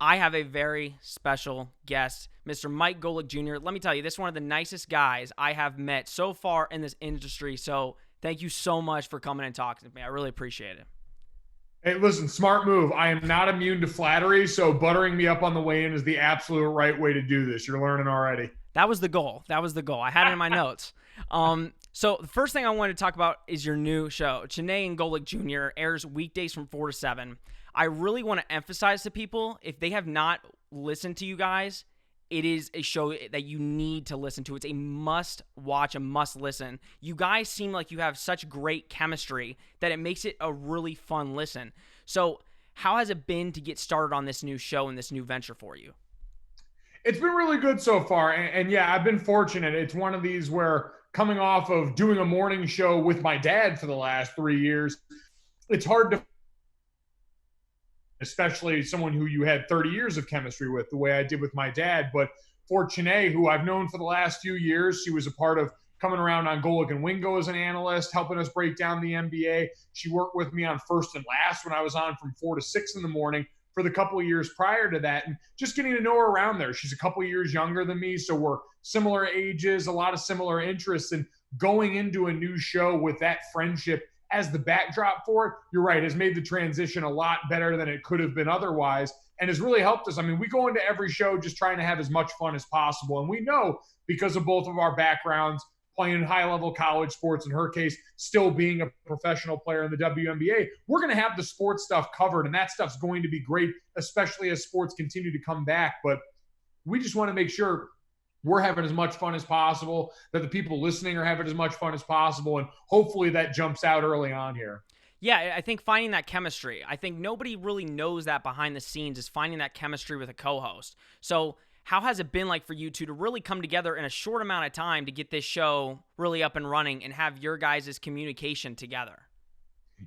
I have a very special guest, Mr. Mike Golic Jr. Let me tell you, this is one of the nicest guys I have met so far in this industry. So thank you so much for coming and talking to me. I really appreciate it. Hey, listen, smart move. I am not immune to flattery, so buttering me up on the way in is the absolute right way to do this. You're learning already. That was the goal. That was the goal. I had it in my notes. So the first thing I wanted to talk about is your new show. Janae and Golic Jr. airs weekdays from 4 to 7. I really want to emphasize to people, if they have not listened to you guys, it is a show that you need to listen to. It's a must watch, a must listen. You guys seem like you have such great chemistry that it makes it a really fun listen. So how has it been to get started on this new show and this new venture for you? It's been really good so far. And yeah, I've been fortunate. It's one of these where coming off of doing a morning show with my dad for the last 3 years, it's hard to, especially someone who you had 30 years of chemistry with, the way I did with my dad. But for Chene, who I've known for the last few years, she was a part of coming around on Golic and Wingo as an analyst, helping us break down the NBA. She worked with me on First and Last when I was on from 4 to 6 in the morning for the couple of years prior to that, and just getting to know her around there. She's a couple of years younger than me, so we're similar ages, a lot of similar interests, and going into a new show with that friendship as the backdrop for it, you're right, has made the transition a lot better than it could have been otherwise, and has really helped us. I mean, we go into every show just trying to have as much fun as possible, and we know, because of both of our backgrounds, playing high-level college sports, in her case, still being a professional player in the WNBA, we're going to have the sports stuff covered, and that stuff's going to be great, especially as sports continue to come back. But we just want to make sure we're having as much fun as possible, that the people listening are having as much fun as possible, and hopefully that jumps out early on here. Yeah, I think finding that chemistry, I think nobody really knows that behind the scenes, is finding that chemistry with a co-host. So how has it been like for you two to really come together in a short amount of time to get this show really up and running and have your guys' communication together?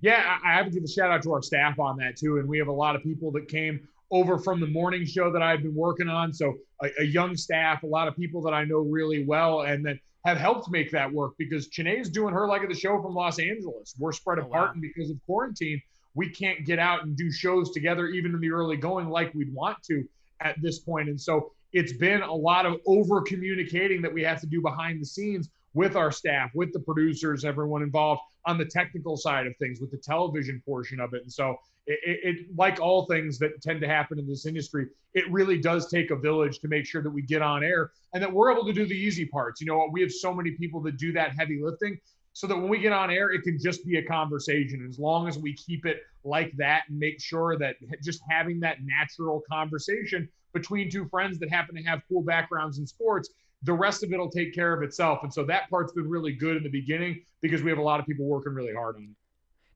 Yeah, I have to give a shout out to our staff on that too. And we have a lot of people that came over from the morning show that I've been working on. So a young staff, a lot of people that I know really well and that have helped make that work, because Chanae's doing her leg of the show from Los Angeles. We're spread apart, and because of quarantine, we can't get out and do shows together, even in the early going, like we'd want to at this point. And so it's been a lot of over communicating that we have to do behind the scenes with our staff, with the producers, everyone involved on the technical side of things, with the television portion of it. And so it like all things that tend to happen in this industry, it really does take a village to make sure that we get on air and that we're able to do the easy parts. You know, we have so many people that do that heavy lifting, so that when we get on air, it can just be a conversation. As long as we keep it like that and make sure that just having that natural conversation between two friends that happen to have cool backgrounds in sports, the rest of it will take care of itself. And so that part's been really good in the beginning, because we have a lot of people working really hard on it.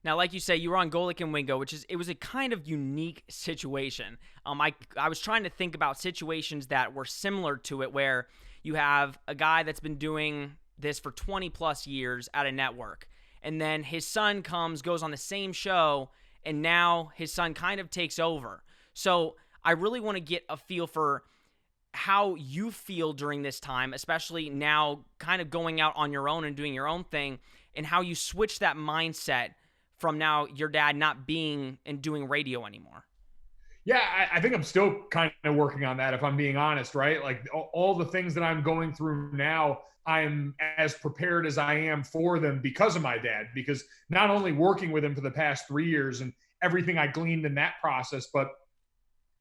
Now, like you say, you were on Golic and Wingo, it was a kind of unique situation. I was trying to think about situations that were similar to it, where you have a guy that's been doing this for 20 plus years at a network, and then his son goes on the same show, and now his son kind of takes over. So I really want to get a feel for how you feel during this time, especially now kind of going out on your own and doing your own thing, and how you switch that mindset from now your dad not being and doing radio anymore. Yeah, I think I'm still kind of working on that, if I'm being honest, right? Like all the things that I'm going through now, I'm as prepared as I am for them because of my dad, because not only working with him for the past 3 years and everything I gleaned in that process, but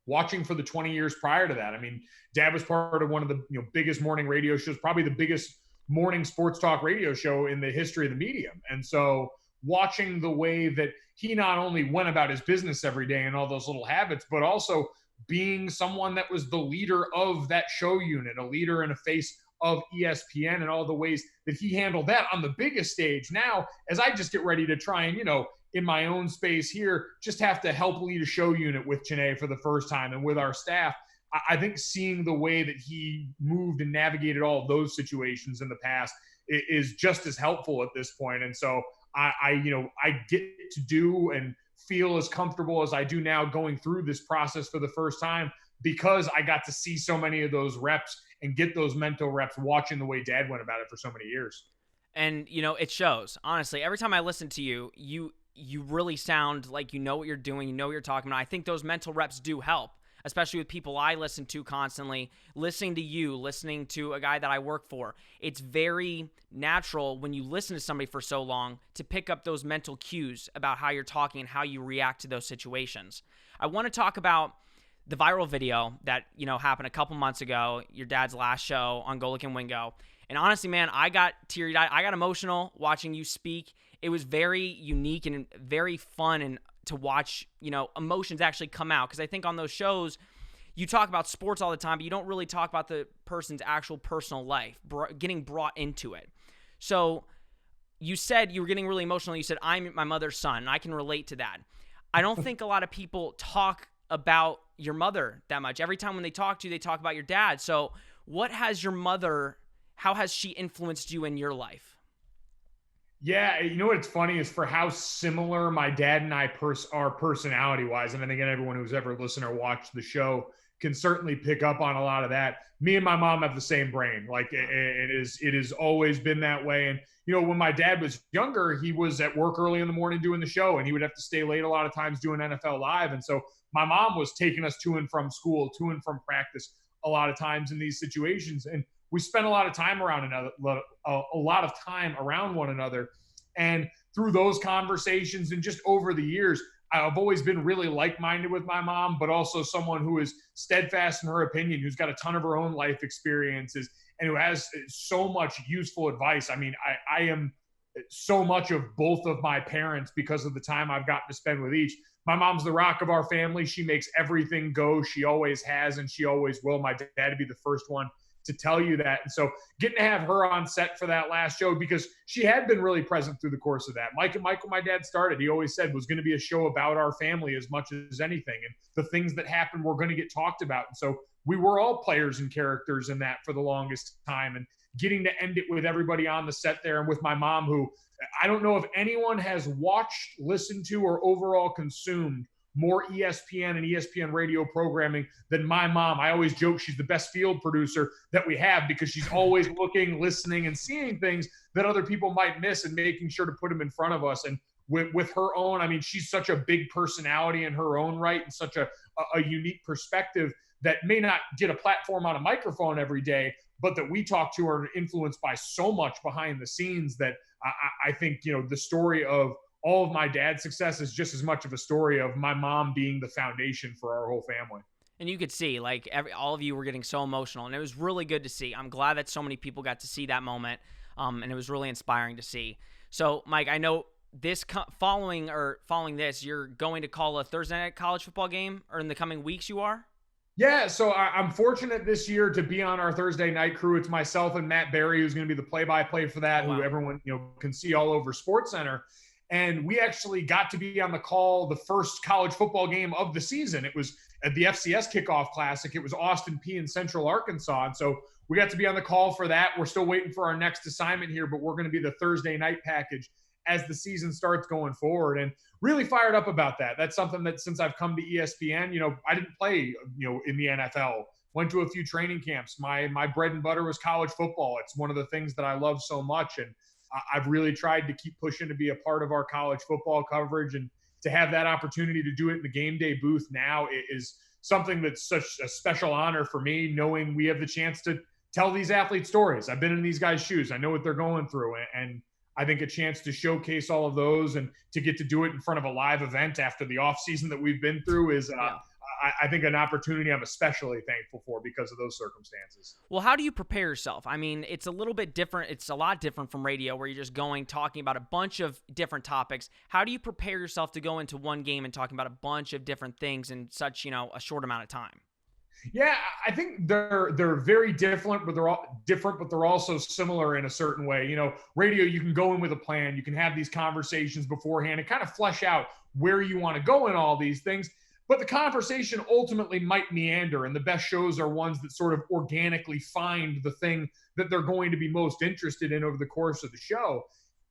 watching for the 20 years prior to that. I mean, dad was part of one of the biggest morning radio shows, probably the biggest morning sports talk radio show in the history of the medium. And so watching the way that he not only went about his business every day and all those little habits, but also being someone that was the leader of that show unit, a leader and a face of ESPN, and all the ways that he handled that on the biggest stage. Now, as I just get ready to try and, in my own space here, just have to help lead a show unit with Chene for the first time and with our staff, I think seeing the way that he moved and navigated all of those situations in the past is just as helpful at this point. And so I get to do and feel as comfortable as I do now going through this process for the first time, because I got to see so many of those reps and get those mental reps watching the way dad went about it for so many years. And, it shows. Honestly, every time I listen to you, you really sound like you know what you're doing, you know what you're talking about. I think those mental reps do help. especially with people I listen to constantly, listening to you, listening to a guy that I work for. It's very natural when you listen to somebody for so long to pick up those mental cues about how you're talking and how you react to those situations. I want to talk about the viral video that, happened a couple months ago, your dad's last show on Golic and Wingo. And honestly, man, I got teary-eyed. I got emotional watching you speak. It was very unique and very fun and to watch, emotions actually come out. Because I think on those shows, you talk about sports all the time, but you don't really talk about the person's actual personal life, getting brought into it. So you said you were getting really emotional. You said, I'm my mother's son, and I can relate to that. I don't think a lot of people talk about your mother that much. Every time when they talk to you, they talk about your dad. So how has she influenced you in your life? Yeah, what's funny is for how similar my dad and I are personality-wise, and I think everyone who's ever listened or watched the show can certainly pick up on a lot of that. Me and my mom have the same brain. Like it has always been that way. And when my dad was younger, he was at work early in the morning doing the show, and he would have to stay late a lot of times doing NFL Live. And so my mom was taking us to and from school, to and from practice a lot of times in these situations. And we spent a lot of time around one another. And through those conversations and just over the years, I've always been really like-minded with my mom, but also someone who is steadfast in her opinion, who's got a ton of her own life experiences, and who has so much useful advice. I mean, I am so much of both of my parents because of the time I've gotten to spend with each. My mom's the rock of our family. She makes everything go. She always has, and she always will. My dad would be the first one to tell you that. And so getting to have her on set for that last show, because she had been really present through the course of that. Michael, my dad started, he always said was going to be a show about our family as much as anything. And the things that happened were going to get talked about. And so we were all players and characters in that for the longest time. And getting to end it with everybody on the set there and with my mom, who I don't know if anyone has watched, listened to, or overall consumed more ESPN and ESPN radio programming than my mom. I always joke she's the best field producer that we have, because she's always looking, listening, and seeing things that other people might miss and making sure to put them in front of us. And with her own, I mean, she's such a big personality in her own right and such a unique perspective that may not get a platform on a microphone every day, but that we talk to her and influenced by so much behind the scenes that I think, the story of all of my dad's success is just as much of a story of my mom being the foundation for our whole family. And you could see, like, all of you were getting so emotional, and it was really good to see. I'm glad that so many people got to see that moment, and it was really inspiring to see. So, Mike, I know this following this, you're going to call a Thursday night college football game, or in the coming weeks you are? Yeah, so I'm fortunate this year to be on our Thursday night crew. It's myself and Matt Berry, who's going to be the play-by-play for that, who everyone can see all over SportsCenter. And we actually got to be on the call the first college football game of the season. It was at the FCS Kickoff Classic. It was Austin Peay and Central Arkansas. And so we got to be on the call for that. We're still waiting for our next assignment here, but we're going to be the Thursday night package as the season starts going forward. And really fired up about that. That's something that since I've come to ESPN, I didn't play, in the NFL. Went to a few training camps. My bread and butter was college football. It's one of the things that I love so much. And I've really tried to keep pushing to be a part of our college football coverage, and to have that opportunity to do it in the game day booth now is something that's such a special honor for me, knowing we have the chance to tell these athletes stories. I've been in these guys' shoes. I know what they're going through. And I think a chance to showcase all of those and to get to do it in front of a live event after the off season that we've been through is I think an opportunity I'm especially thankful for because of those circumstances. Well, how do you prepare yourself? I mean, it's a little bit different. It's a lot different from radio where you're just talking about a bunch of different topics. How do you prepare yourself to go into one game and talking about a bunch of different things in such, a short amount of time? Yeah, I think they're very different, but they're also similar in a certain way. Radio, you can go in with a plan. You can have these conversations beforehand and kind of flesh out where you want to go in all these things. But the conversation ultimately might meander, and the best shows are ones that sort of organically find the thing that they're going to be most interested in over the course of the show.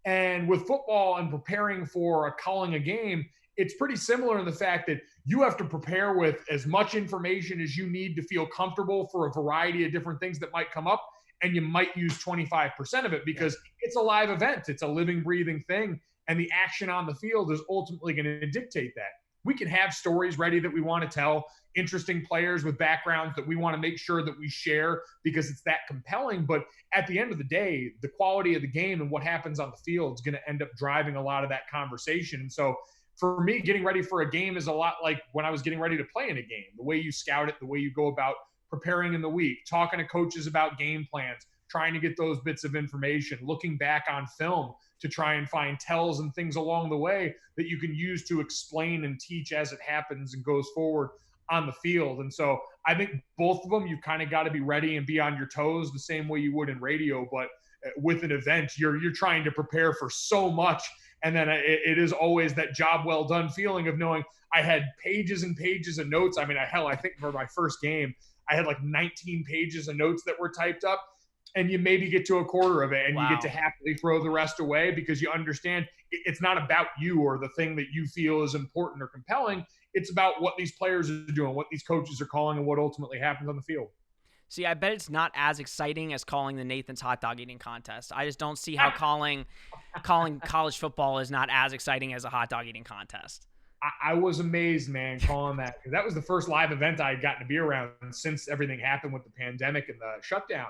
And with football and preparing for calling a game, it's pretty similar in the fact that you have to prepare with as much information as you need to feel comfortable for a variety of different things that might come up. And you might use 25% of it because it's a live event. It's a living, breathing thing. And the action on the field is ultimately going to dictate that. We can have stories ready that we want to tell interesting players with backgrounds that we want to make sure that we share because it's that compelling. But at the end of the day, the quality of the game and what happens on the field is going to end up driving a lot of that conversation. And so for me, getting ready for a game is a lot like when I was getting ready to play in a game. The way you scout it, the way you go about preparing in the week, talking to coaches about game plans, trying to get those bits of information, looking back on film to try and find tells and things along the way that you can use to explain and teach as it happens and goes forward on the field. And so I think both of them, you've kind of got to be ready and be on your toes the same way you would in radio. But with an event, you're trying to prepare for so much. And then it is always that job well done feeling of knowing I had pages and pages of notes. I mean, I think for my first game, I had like 19 pages of notes that were typed up. And you maybe get to a quarter of it and you get to happily throw the rest away because you understand it's not about you or the thing that you feel is important or compelling. It's about what these players are doing, what these coaches are calling, and what ultimately happens on the field. See, I bet it's not as exciting as calling the Nathan's hot dog eating contest. I just don't see how calling college football is not as exciting as a hot dog eating contest. I was amazed, man, calling that. That was the first live event I had gotten to be around since everything happened with the pandemic and the shutdown.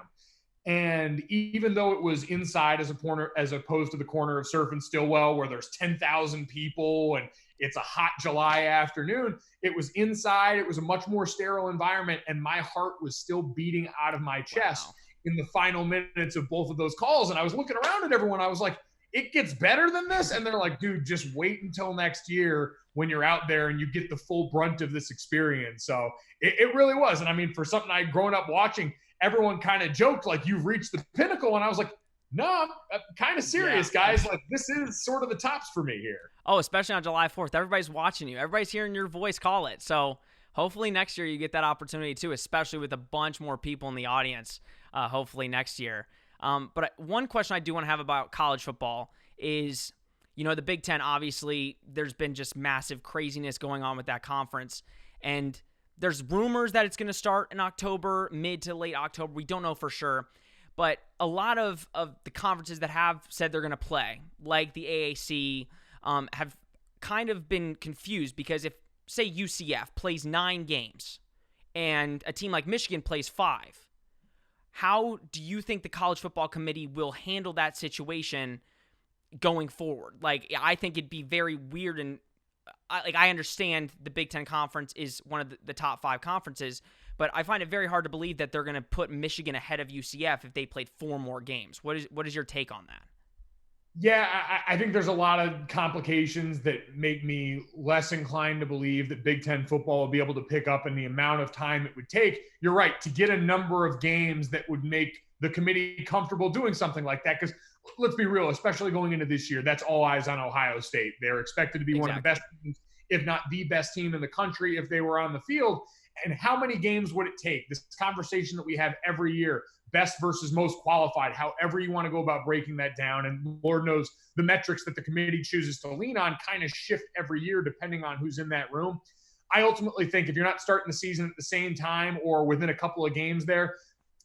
And even though it was inside as opposed to the corner of Surf and Stillwell where there's 10,000 people and it's a hot July afternoon, it was inside. It was a much more sterile environment. And my heart was still beating out of my chest in the final minutes of both of those calls. And I was looking around at everyone. I was like, it gets better than this? And they're like, dude, just wait until next year when you're out there and you get the full brunt of this experience. So it really was. And I mean, for something I'd grown up watching, everyone kind of joked like you've reached the pinnacle. And I was like, no, I'm kind of serious, guys. Like this is sort of the tops for me here. Oh, especially on July 4th. Everybody's watching you. Everybody's hearing your voice call it. So hopefully next year you get that opportunity too, especially with a bunch more people in the audience, hopefully next year. But one question I do want to have about college football is, you know, the Big Ten, obviously there's been just massive craziness going on with that conference. And there's rumors that it's going to start in October, mid to late October. We don't know for sure. But a lot of the conferences that have said they're going to play, like the AAC, have kind of been confused because if, say, UCF plays 9 games and a team like Michigan plays 5, how do you think the College Football Committee will handle that situation going forward? Like, I think it'd be very weird and I understand the Big Ten Conference is one of the top 5 conferences, but I find it very hard to believe that they're going to put Michigan ahead of UCF if they played 4 more games. What is your take on that? Yeah, I think there's a lot of complications that make me less inclined to believe that Big Ten football will be able to pick up in the amount of time it would take. You're right, to get a number of games that would make the committee comfortable doing something like that. Because let's be real, especially going into this year, that's all eyes on Ohio State. They're expected to be one of the best teams, if not the best team in the country if they were on the field. And how many games would it take? This conversation that we have every year, best versus most qualified, however you want to go about breaking that down. And Lord knows the metrics that the committee chooses to lean on kind of shift every year depending on who's in that room. I ultimately think if you're not starting the season at the same time or within a couple of games there,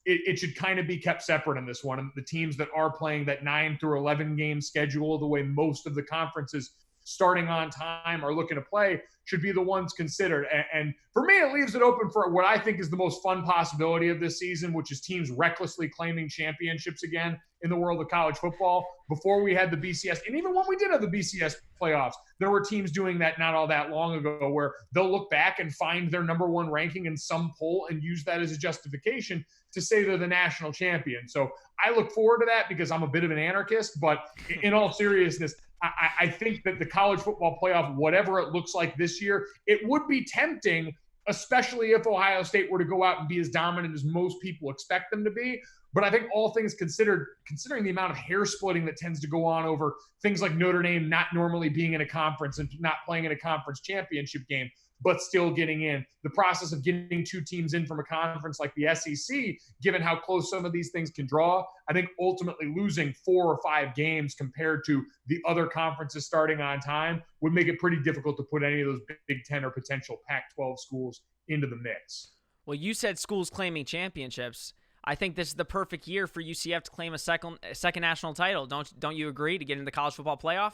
it should kind of be kept separate in this one. And the teams that are playing that 9 through 11 game schedule, the way most of the conferences starting on time are looking to play, should be the ones considered. And for me, it leaves it open for what I think is the most fun possibility of this season, which is teams recklessly claiming championships again in the world of college football. Before we had the BCS, and even when we did have the BCS playoffs, there were teams doing that not all that long ago where they'll look back and find their number 1 ranking in some poll and use that as a justification to say they're the national champion. So I look forward to that because I'm a bit of an anarchist, but in all seriousness, I think that the college football playoff, whatever it looks like this year, it would be tempting, especially if Ohio State were to go out and be as dominant as most people expect them to be. But I think all things considered, considering the amount of hair splitting that tends to go on over things like Notre Dame not normally being in a conference and not playing in a conference championship game, but still getting in, the process of getting 2 teams in from a conference like the SEC, given how close some of these things can draw, I think ultimately losing 4 or 5 games compared to the other conferences starting on time would make it pretty difficult to put any of those Big Ten or potential Pac-12 schools into the mix. Well, you said schools claiming championships. I think this is the perfect year for UCF to claim a second national title. Don't you agree, to get into the college football playoff?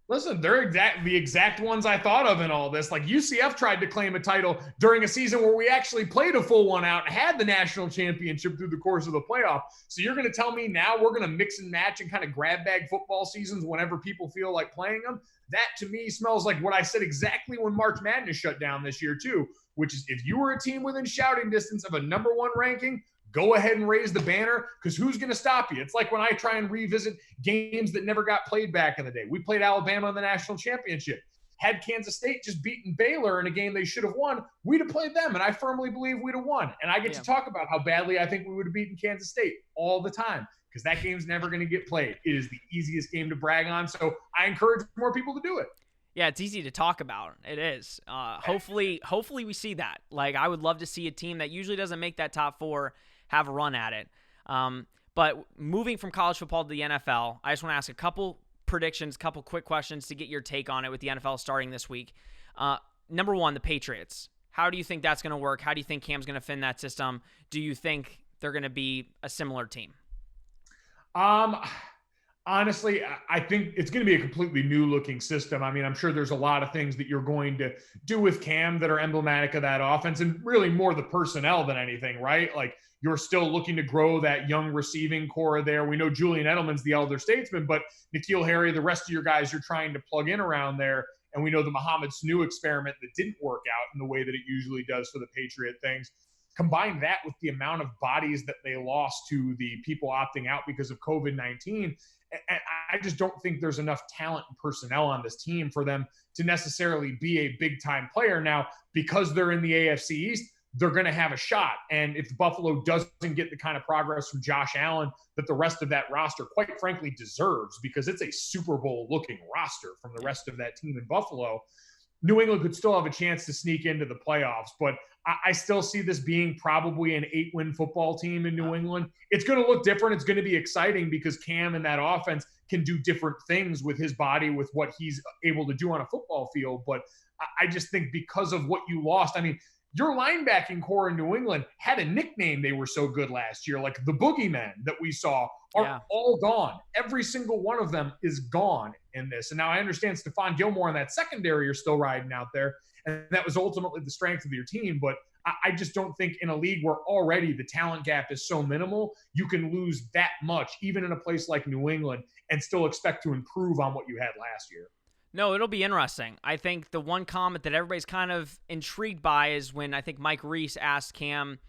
Listen, they're the exact ones I thought of in all this. Like UCF tried to claim a title during a season where we actually played a full one out and had the national championship through the course of the playoff. So you're going to tell me now we're going to mix and match and kind of grab bag football seasons whenever people feel like playing them? That to me smells like what I said exactly when March Madness shut down this year too, which is if you were a team within shouting distance of a number one ranking, go ahead and raise the banner, because who's going to stop you? It's like when I try and revisit games that never got played back in the day. We played Alabama in the national championship. Had Kansas State just beaten Baylor in a game they should have won, we'd have played them, and I firmly believe we'd have won. And I get to talk about how badly I think we would have beaten Kansas State all the time, because that game's never going to get played. It is the easiest game to brag on, so I encourage more people to do it. Yeah, it's easy to talk about. It is. Hopefully we see that. Like, I would love to see a team that usually doesn't make that top four have a run at it. But moving from college football to the NFL, I just want to ask a couple predictions, couple quick questions to get your take on it with the NFL starting this week. Number one, the Patriots. How do you think that's going to work? How do you think Cam's going to fit in that system? Do you think they're going to be a similar team? Honestly, I think it's going to be a completely new looking system. I mean, I'm sure there's a lot of things that you're going to do with Cam that are emblematic of that offense, and really more the personnel than anything, right? Like, you're still looking to grow that young receiving core there. We know Julian Edelman's the elder statesman, but N'Keal Harry, the rest of your guys you're trying to plug in around there. And we know the Mohamed Sanu experiment that didn't work out in the way that it usually does for the Patriot things. Combine that with the amount of bodies that they lost to the people opting out because of COVID-19. And I just don't think there's enough talent and personnel on this team for them to necessarily be a big-time player. Now, because they're in the AFC East, they're going to have a shot. And if Buffalo doesn't get the kind of progress from Josh Allen that the rest of that roster, quite frankly, deserves, because it's a Super Bowl-looking roster from the rest of that team in Buffalo, New England could still have a chance to sneak into the playoffs. But I still see this being probably an 8-win football team in New England. It's going to look different. It's going to be exciting because Cam and that offense can do different things with his body, with what he's able to do on a football field. But I just think because of what you lost, I mean, your linebacking core in New England had a nickname. They were so good last year, like the boogeymen that we saw are all gone. Every single one of them is gone in this. And now I understand Stephon Gilmore and that secondary are still riding out there, and that was ultimately the strength of your team. But I just don't think in a league where already the talent gap is so minimal, you can lose that much, even in a place like New England, and still expect to improve on what you had last year. No, it'll be interesting. I think the one comment that everybody's kind of intrigued by is when I think Mike Reese asked Cam,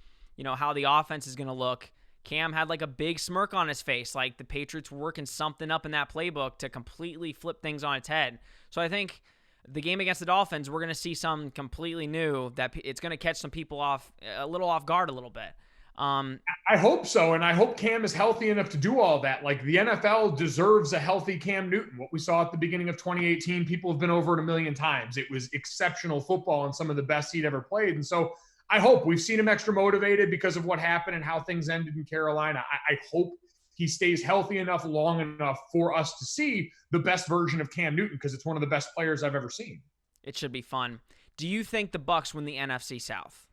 how the offense is going to look. Cam had like a big smirk on his face, like the Patriots were working something up in that playbook to completely flip things on its head. So I think the game against the Dolphins, we're going to see something completely new that it's going to catch some people a little off guard a little bit. I hope so, and I hope Cam is healthy enough to do all that. Like, the NFL deserves a healthy Cam Newton. What we saw at the beginning of 2018, people have been over it a million times. It was exceptional football and some of the best he'd ever played. And so I hope we've seen him extra motivated because of what happened and how things ended in Carolina. I hope he stays healthy enough long enough for us to see the best version of Cam Newton, because it's one of the best players I've ever seen. It should be fun. Do you think the Bucs win the NFC South?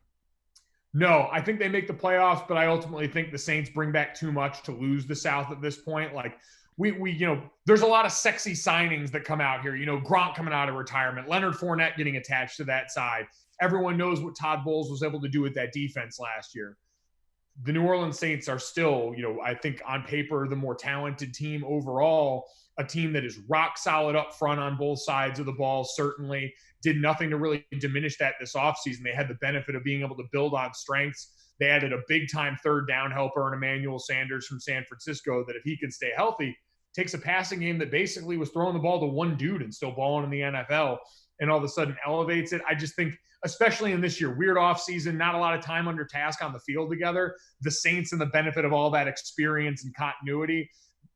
No, I think they make the playoffs, but I ultimately think the Saints bring back too much to lose the South at this point. Like, we there's a lot of sexy signings that come out here. Gronk coming out of retirement, Leonard Fournette getting attached to that side. Everyone knows what Todd Bowles was able to do with that defense last year. The New Orleans Saints are still, I think on paper, the more talented team overall, a team that is rock solid up front on both sides of the ball, certainly did nothing to really diminish that this offseason. They had the benefit of being able to build on strengths. They added a big-time third down helper in Emmanuel Sanders from San Francisco that, if he can stay healthy, takes a passing game that basically was throwing the ball to one dude and still balling in the NFL, and all of a sudden elevates it. I just think, especially in this year, weird offseason, not a lot of time under task on the field together, the Saints and the benefit of all that experience and continuity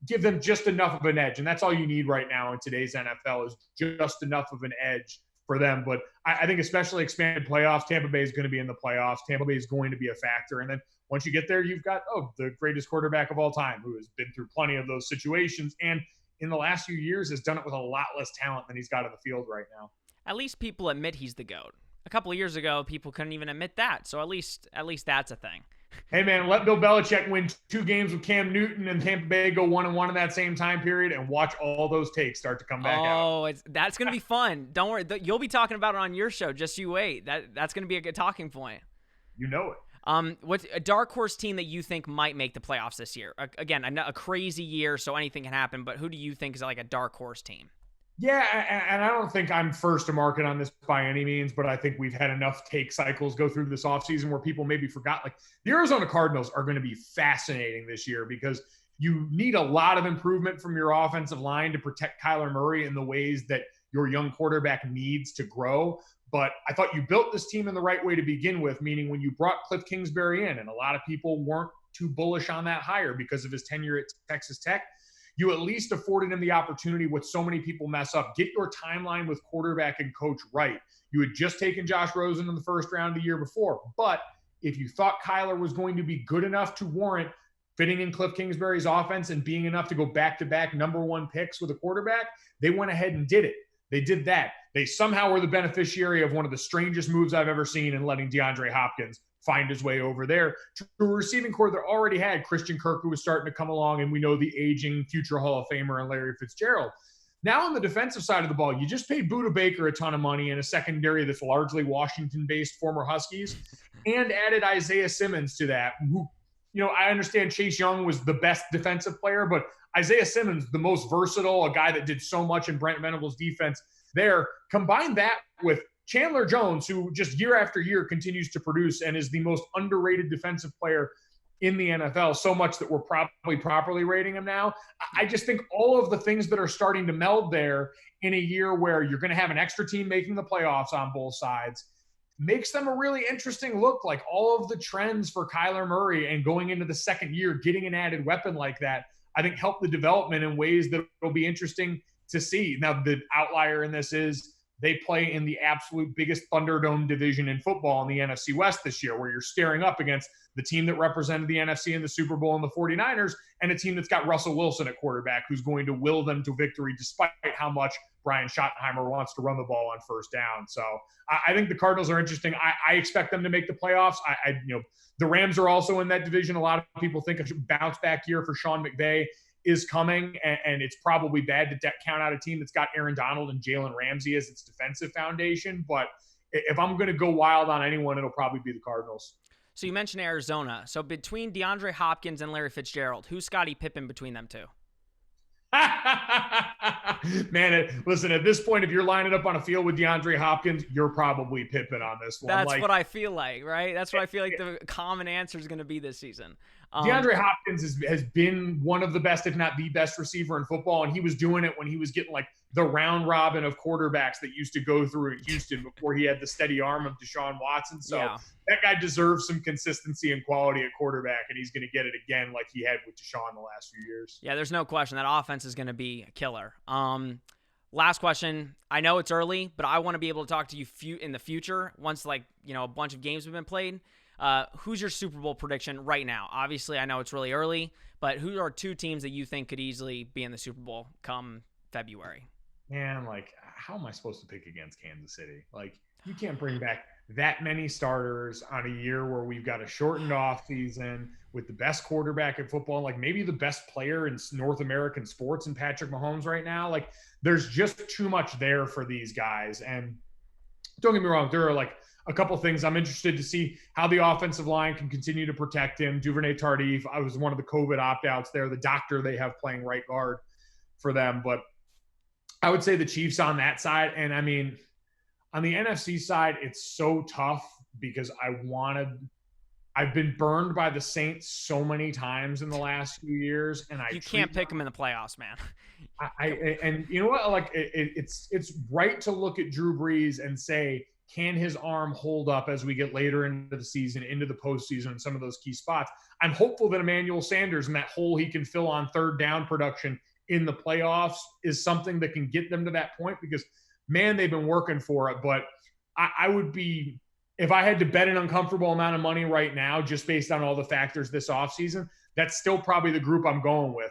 give them just enough of an edge. And that's all you need right now in today's NFL, is just enough of an edge for them. But I think especially expanded playoffs, Tampa Bay is going to be in the playoffs. Tampa Bay is going to be a factor. And then once you get there, you've got, the greatest quarterback of all time, who has been through plenty of those situations. And in the last few years has done it with a lot less talent than he's got on the field right now. At least people admit he's the GOAT. A couple of years ago, people couldn't even admit that. So at least that's a thing. Hey, man, let Bill Belichick win 2 games with Cam Newton and Tampa Bay go 1-1 in that same time period, and watch all those takes start to come back out. Oh, that's gonna be fun. Don't worry, you'll be talking about it on your show. Just you wait. That's gonna be a good talking point. You know it. What's a dark horse team that you think might make the playoffs this year? Again, a crazy year, so anything can happen. But who do you think is like a dark horse team? Yeah, and I don't think I'm first to market on this by any means, but I think we've had enough take cycles go through this offseason where people maybe forgot. Like, the Arizona Cardinals are going to be fascinating this year because you need a lot of improvement from your offensive line to protect Kyler Murray in the ways that your young quarterback needs to grow. But I thought you built this team in the right way to begin with, meaning when you brought Cliff Kingsbury in, and a lot of people weren't too bullish on that hire because of his tenure at Texas Tech, you at least afforded him the opportunity, what so many people mess up, get your timeline with quarterback and coach right. You had just taken Josh Rosen in the first round the year before, but if you thought Kyler was going to be good enough to warrant fitting in Cliff Kingsbury's offense and being enough to go back-to-back #1 picks with a quarterback, they went ahead and did it. They did that. They somehow were the beneficiary of one of the strangest moves I've ever seen in letting DeAndre Hopkins find his way over there to a receiving core that already had Christian Kirk, who was starting to come along, and we know the aging future Hall of Famer and Larry Fitzgerald. Now on the defensive side of the ball, you just paid Budda Baker a ton of money in a secondary that's largely Washington-based former Huskies, and added Isaiah Simmons to that, who, I understand Chase Young was the best defensive player, but Isaiah Simmons, the most versatile, a guy that did so much in Brent Venables' defense there. Combine that with Chandler Jones, who just year after year continues to produce and is the most underrated defensive player in the NFL, so much that we're probably properly rating him now. I just think all of the things that are starting to meld there in a year where you're going to have an extra team making the playoffs on both sides makes them a really interesting look. Like, all of the trends for Kyler Murray and going into the second year, getting an added weapon like that, I think help the development in ways that will be interesting to see. Now, the outlier in this is they play in the absolute biggest Thunderdome division in football in the NFC West this year, where you're staring up against the team that represented the NFC in the Super Bowl and the 49ers, and a team that's got Russell Wilson at quarterback, who's going to will them to victory despite how much Brian Schottenheimer wants to run the ball on first down. So I think the Cardinals are interesting. I expect them to make the playoffs. The Rams are also in that division. A lot of people think a bounce back year for Sean McVay is coming, and it's probably bad to count out a team that's got Aaron Donald and Jalen Ramsey as its defensive foundation. But if I'm going to go wild on anyone, it'll probably be the Cardinals. So you mentioned Arizona. So between DeAndre Hopkins and Larry Fitzgerald, who's Scottie Pippen between them two? Man, listen, at this point, if you're lining up on a field with DeAndre Hopkins, you're probably Pippen on this one. That's what I feel like, right? That's what I feel like the common answer is going to be this season. DeAndre Hopkins has been one of the best, if not the best receiver in football, and he was doing it when he was getting like the round robin of quarterbacks that used to go through in Houston before he had the steady arm of Deshaun Watson. So that guy deserves some consistency and quality at quarterback, and he's going to get it again like he had with Deshaun the last few years. Yeah, there's no question that offense is going to be a killer. Last question. I know it's early, but I want to be able to talk to you in the future once, a bunch of games have been played. Who's your Super Bowl prediction right now? Obviously, I know it's really early, but who are two teams that you think could easily be in the Super Bowl come February? Man, how am I supposed to pick against Kansas City? You can't bring back that many starters on a year where we've got a shortened off season with the best quarterback in football, maybe the best player in North American sports in Patrick Mahomes right now. There's just too much there for these guys. And don't get me wrong, there are a couple things I'm interested to see how the offensive line can continue to protect him. Duvernay Tardif, I was one of the COVID opt-outs there, the doctor they have playing right guard for them. But I would say the Chiefs on that side. And on the NFC side, it's so tough because I've been burned by the Saints so many times in the last few years, and you can't pick them in the playoffs, man. And you know what? It's right to look at Drew Brees and say, can his arm hold up as we get later into the season, into the postseason, in some of those key spots? I'm hopeful that Emmanuel Sanders and that hole he can fill on third down production in the playoffs is something that can get them to that point, because, man, they've been working for it. But I would be, if I had to bet an uncomfortable amount of money right now, just based on all the factors this offseason, that's still probably the group I'm going with.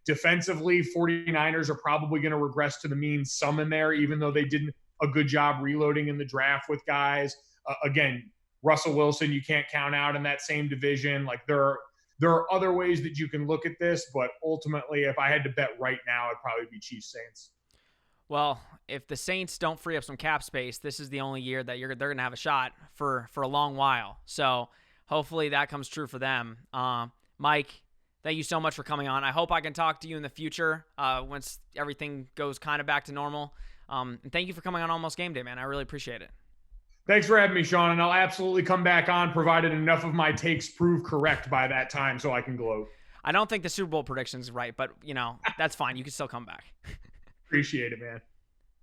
Defensively, 49ers are probably going to regress to the mean, some in there, even though they did a good job reloading in the draft with guys. Again, Russell Wilson, you can't count out in that same division. Like there are other ways that you can look at this, but ultimately, if I had to bet right now, it'd probably be Chiefs Saints. Well, if the Saints don't free up some cap space, this is the only year that they're going to have a shot for a long while. So hopefully that comes true for them. Mike, thank you so much for coming on. I hope I can talk to you in the future once everything goes kind of back to normal. And thank you for coming on Almost Game Day, man. I really appreciate it. Thanks for having me, Sean, and I'll absolutely come back on provided enough of my takes prove correct by that time so I can gloat. I don't think the Super Bowl prediction is right, but, that's fine. You can still come back. Appreciate it, man.